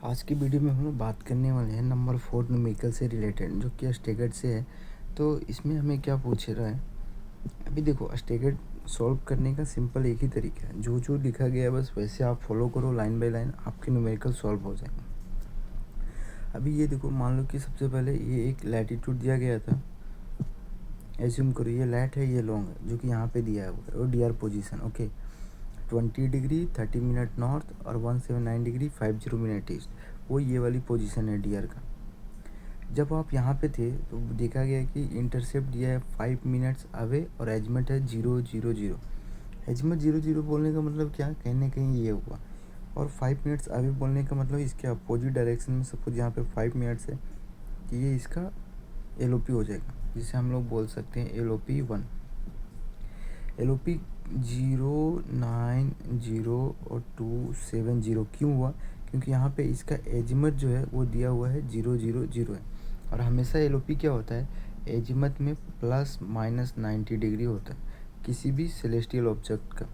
आज की वीडियो में हम लोग बात करने वाले हैं नंबर 4 न्यूमेरिकल से रिलेटेड, जो कि अस्टेगर्ड से है। तो इसमें हमें क्या पूछ रहा है? अभी देखो, अस्टेगर्ड सॉल्व करने का सिंपल एक ही तरीका है, जो जो लिखा गया है बस वैसे आप फॉलो करो, लाइन बाय लाइन आपके न्यूमेरिकल सॉल्व हो जाएंगे। अभी ये देखो, मान लो कि सबसे पहले ये एक लैटिट्यूड दिया गया था। एज्यूम करो ये लैट है, ये लॉन्ग है, जो कि यहाँ पे दिया है वो D R position. Okay, 20 degree 30 minute north और 179 डिग्री 50 मिनट ईस्ट, वो ये वाली पोजीशन है डी आर का। जब आप यहाँ पे थे तो देखा गया कि इंटरसेप्ट दिया है 5 मिनट्स अवे और एजमेंट है 000। एजमेंट 0 बोलने का मतलब क्या, कहीं ना कहीं ये हुआ। और 5 मिनट्स अवे बोलने का मतलब इसके अपोजिट डायरेक्शन में, सपोज यहाँ पे 5 मिनट्स है कि ये इसका एल हो जाएगा, जिसे हम लोग बोल सकते हैं LOP1। LOP 090 और 270 क्यों हुआ? क्योंकि यहाँ पे इसका एजिमत जो है वो दिया हुआ है 000 है। और हमेशा LOP क्या होता है, एजिमत में ±90 डिग्री होता है किसी भी सेलेस्टियल ऑब्जेक्ट का।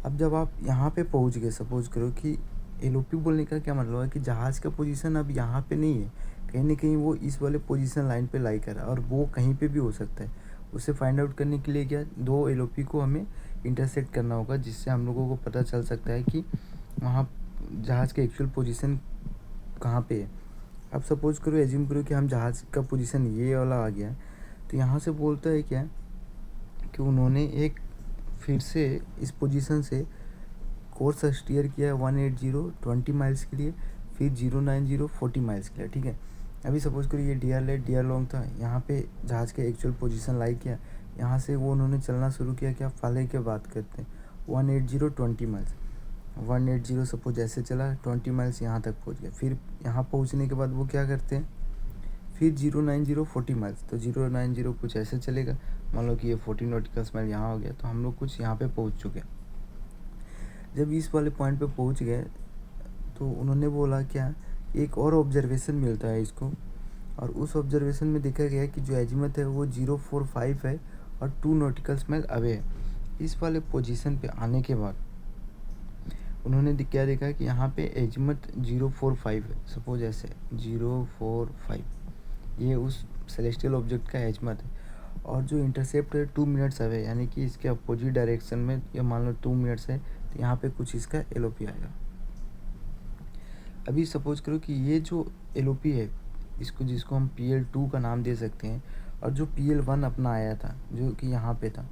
अब जब आप यहाँ पे पहुँच गए, सपोज करो कि LOP बोलने का क्या मतलब है कि जहाज़ का पोजीशन अब यहाँ पे नहीं है, कहीं ना कहीं वो इस वाले पोजीशन लाइन पे लाई कर रहा है, और वो कहीं पे भी हो सकता है। उसे फाइंड आउट करने के लिए क्या, दो LOP को हमें इंटरसेक्ट करना होगा, जिससे हम लोगों को पता चल सकता है कि वहाँ जहाज़ का एक्चुअल पोजीशन कहाँ पे है। अब सपोज करो, एज्यूम करो कि हम जहाज़ का पोजीशन ये वाला आ गया, तो यहाँ से बोलता है क्या कि उन्होंने एक फिर से इस पोजीशन से कोर्स स्टीयर किया है 180 20 माइल्स के लिए, फिर 090 40 माइल्स के लिए। ठीक है, अभी सपोज करो ये D R let D R long था, यहाँ पे जहाज़ के एक्चुअल पोजीशन लाई किया, यहाँ से वो उन्होंने चलना शुरू किया। क्या फाले की बात करते हैं, 180 20 माइल्स, 180 सपोज ऐसे चला 20 माइल्स यहाँ तक पहुँच गया। फिर यहाँ पहुँचने के बाद वो क्या करते हैं, फिर 090 40 माइल्स, तो 090 कुछ ऐसे चलेगा, मान लो कि ये 40 नॉटिकल माइल यहाँ हो गया, तो हम लोग कुछ यहाँ पे पहुँच चुके। जब इस वाले पॉइंट पे पहुँच गए तो उन्होंने बोला क्या, एक और ऑब्जर्वेशन मिलता है इसको, और उस ऑब्जर्वेशन में देखा गया कि जो एजिमत है वो 045 है और 2 नॉटिकल माइल अवे है। इस वाले पोजीशन पे आने के बाद उन्होंने क्या देखा कि यहाँ पे एजिमत 045 है, सपोज ऐसे 045, ये उस सेलेस्टियल ऑब्जेक्ट का एजिमत है। और जो इंटरसेप्ट है 2 मिनट्स अवे, यानी कि इसके अपोजिट डायरेक्शन में, या मान लो 2 मिनट्स है, तो यहाँ पे कुछ इसका LOP आएगा। अभी सपोज करो कि ये जो LOP है, इसको जिसको हम PL2 का नाम दे सकते हैं, और जो PL1 अपना आया था जो कि यहाँ पे था,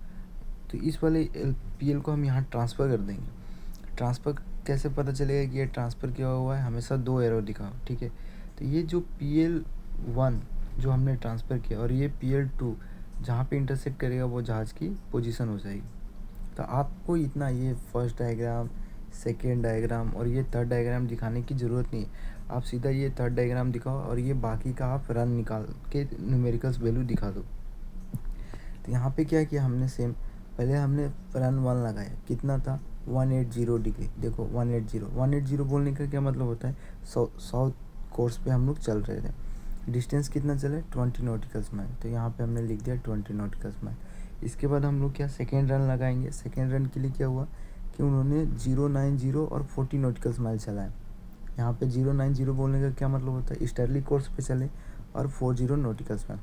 तो इस वाले PL को हम यहाँ ट्रांसफ़र कर देंगे। ट्रांसफ़र कैसे पता चलेगा कि ये ट्रांसफ़र किया हुआ है, हमेशा 2 एरो दिखाओ। ठीक है, तो ये जो PL1 जो हमने ट्रांसफ़र किया, और ये PL2 जहाँ पे इंटरसेक्ट करेगा वो जहाज़ की पोजीशन हो जाएगी। तो आपको इतना ये फर्स्ट डायग्राम, सेकेंड डायग्राम और ये थर्ड डायग्राम दिखाने की ज़रूरत नहीं है। आप सीधा ये थर्ड डायग्राम दिखाओ और ये बाकी का आप रन निकाल के न्यूमेरिकल्स वैल्यू दिखा दो। तो यहाँ पे क्या किया हमने, सेम पहले हमने रन 1 लगाया, कितना था 180 डिग्री। देखो 180 बोलने का क्या मतलब होता है, साउथ कोर्स पे हम लोग चल रहे थे। डिस्टेंस कितना चले, 20 नॉटिकल माइल, तो यहाँ पे हमने लिख दिया 20 नॉटिकल माइल। इसके बाद हम लोग क्या सेकेंड रन लगाएंगे। सेकेंड रन के लिए क्या हुआ कि उन्होंने 090 और 40 नॉटिकल माइल चलाए। यहाँ पे 090 बोलने का क्या मतलब होता है, ईस्टर्ली कोर्स पे चले, और 40 नॉटिकल माइल।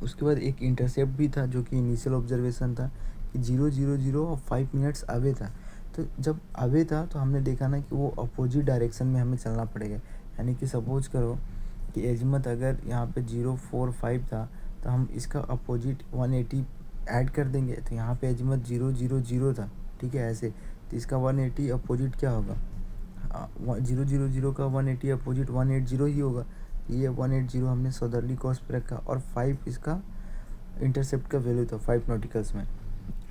उसके बाद एक इंटरसेप्ट भी था जो कि इनिशियल ऑब्जर्वेशन था कि 000 और 5 मिनट्स अवे था। तो जब अवे था तो हमने देखा ना कि वो अपोजिट डायरेक्शन में हमें चलना पड़ेगा। यानी कि सपोज करो कि एजमत अगर यहाँ पे 045 था, तो हम इसका अपोजिट 180 ऐड कर देंगे, तो यहाँ पे एजमत 000 था। ठीक है, ऐसे तो इसका 180 अपोजिट क्या होगा, 000 का 180 अपोजिट 180 ही होगा। ये 180 हमने सदर्ली कोर्स पे रखा, और 5 इसका इंटरसेप्ट का वैल्यू था 5 नॉटिकल्स में।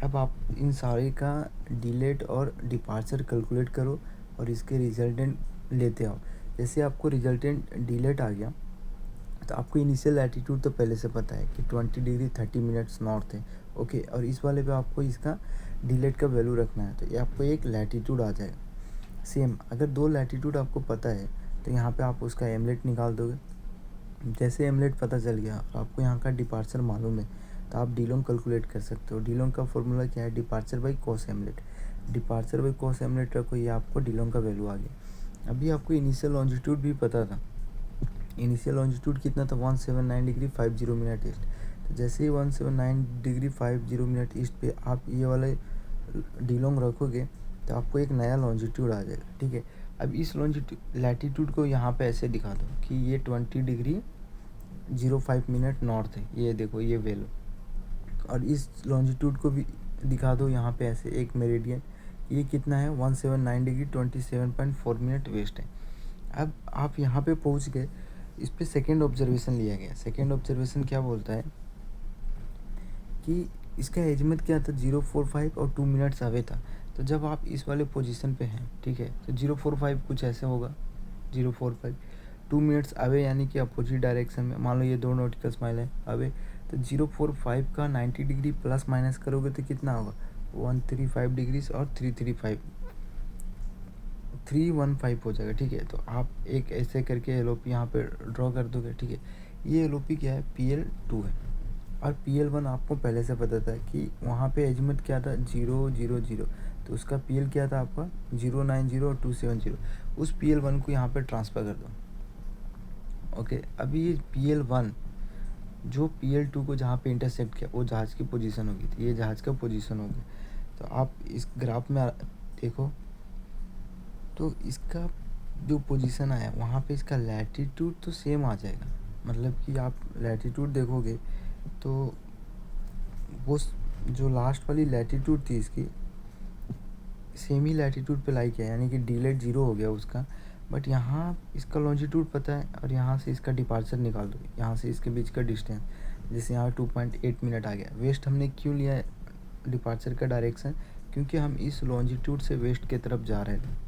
अब आप इन सारे का डिलेट और डिपार्चर कैलकुलेट करो और इसके रिजल्टेंट लेते आओ। जैसे आपको रिजल्टेंट डिलेट आ गया, तो आपको इनिशियल लैटिट्यूड तो पहले से पता है कि 20 डिग्री 30 मिनट्स नॉर्थ है। ओके, और इस वाले पे आपको इसका डिलेट का वैल्यू रखना है, तो ये आपको एक लैटिट्यूड आ जाएगा। सेम अगर 2 लैटिट्यूड आपको पता है, तो यहाँ पे आप उसका एमलेट निकाल दोगे। जैसे एमलेट पता चल गया और आपको यहाँ का डिपार्चर मालूम है, तो आप डीलोंग कैलकुलेट कर सकते हो। डीलोंग का फॉर्मूला क्या है, departure by cos AMOLED. Departure by cos AMOLED रखो, ये आपको डीलोंग का वैल्यू आ गया। अभी आपको इनिशियल लॉन्जिट्यूड भी पता था। इनिशियल लॉन्जिट्यूड कितना था, 179 डिग्री 50 मिनट ईस्ट। तो जैसे ही 179 डिग्री 50 मिनट ईस्ट पे आप ये वाले डीलोंग रखोगे तो आपको एक नया लॉन्जिट्यूड आ जाएगा, ठीक है। अब इस लॉन्जिट्यूड लैटीट्यूड को यहाँ पे ऐसे दिखा दो कि ये 20 डिग्री 05 मिनट नॉर्थ है, ये देखो ये वैल्यू। और इस लॉन्जिट्यूड को भी दिखा दो यहाँ पे ऐसे एक मेरिडियन, ये कितना है, 179 डिग्री 27.4 मिनट वेस्ट है। अब आप यहाँ पे पहुँच गए, इस पे सेकेंड ऑब्जर्वेशन लिया गया। सेकेंड ऑब्जर्वेशन क्या बोलता है कि इसका एजमेंट क्या था, 045 और 2 मिनट्स अवे था। तो जब आप इस वाले पोजीशन पे हैं, ठीक है, तो 045 कुछ ऐसे होगा, 045 2 मिनट्स अवे यानी कि अपोजिट डायरेक्शन में। मान लो ये 2 नॉटिकल माइल है अवे, तो 045 का 90 डिग्री प्लस माइनस करोगे तो कितना होगा, 135 डिग्रीज और 315 हो जाएगा, ठीक है। तो आप एक ऐसे करके एलओपी यहाँ पे ड्रॉ कर दोगे, ठीक है। ये एलओपी क्या है, PL2 है। और PL1 आपको पहले से पता था कि वहाँ पे एजमेंट क्या था, 000, तो उसका PL क्या था आपका 090 और 270। उस PL1 को यहाँ पे ट्रांसफ़र कर दो, ओके। अभी ये PL1 जो PL2 को जहाँ पे इंटरसेक्ट किया वो जहाज़ की पोजीशन होगी, तो ये जहाज़ का पोजीशन होगी। तो आप इस ग्राफ में देखो, तो इसका जो पोजीशन आया वहाँ पे इसका लैटीट्यूड तो सेम आ जाएगा। मतलब कि आप लैटीट्यूड देखोगे तो वो जो लास्ट वाली लैटीट्यूड थी इसकी सेम ही लैटीट्यूड पे लाई किया, यानी कि डिलेट 0 हो गया उसका। बट यहाँ इसका लॉन्जिट्यूड पता है और यहाँ से इसका डिपार्चर निकाल दो, यहाँ से इसके बीच का डिस्टेंस, जैसे यहाँ 2.8 मिनट आ गया। वेस्ट हमने क्यों लिया है डिपार्चर का डायरेक्शन, क्योंकि हम इस लॉन्जिट्यूड से वेस्ट की तरफ जा रहे थे।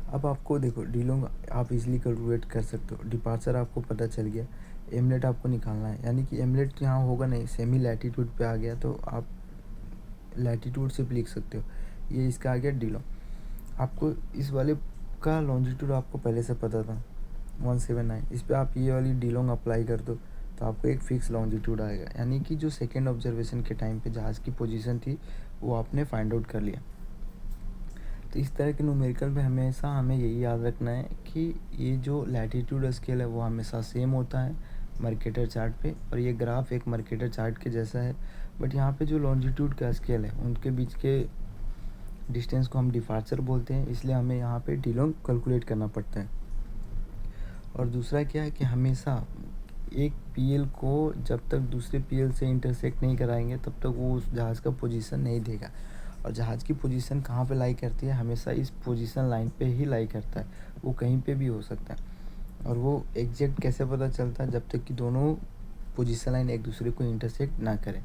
अब आपको देखो डीलोंग आप इजीली कैलकुलेट कर सकते हो, डिपार्चर आपको पता चल गया, एमलेट आपको निकालना है, यानी कि एमलेट यहाँ होगा नहीं, सेमी लैटीट्यूड पे आ गया तो आप लैटीट्यूड से भी लिख सकते हो। ये इसका आ गया डीलोंग। आपको इस वाले का लॉन्जिट्यूड आपको पहले से पता था 179, इस पर आप ये वाली डीलोंग अप्लाई कर दो तो आपको एक फिक्स लॉन्जिट्यूड आएगा, यानी कि जो सेकेंड ऑब्जर्वेशन के टाइम पे जहाज़ की पोजीशन थी वो आपने फाइंड आउट कर लिया। तो इस तरह के न्यूमेरिकल में हमेशा हमें यही याद रखना है कि ये जो लैटीट्यूड स्केल है वो हमेशा सेम होता है मर्केटर चार्ट पे, और ये ग्राफ एक मर्केटर चार्ट के जैसा है। बट यहाँ पे जो लॉन्जिट्यूड का स्केल है उनके बीच के डिस्टेंस को हम डिपार्चर बोलते हैं, इसलिए हमें यहाँ पे डीलोंग कैलकुलेट करना पड़ता है। और दूसरा क्या है कि हमेशा एक PL को जब तक दूसरे PL से इंटरसेक्ट नहीं कराएंगे तब तक वो उस जहाज़ का पोजीशन नहीं देगा। और जहाज़ की पोजीशन कहाँ पे लाई करती है, हमेशा इस पोजीशन लाइन पे ही लाई करता है, वो कहीं पे भी हो सकता है। और वो एग्जैक्ट कैसे पता चलता है, जब तक कि दोनों पोजीशन लाइन एक दूसरे को इंटरसेक्ट ना करें।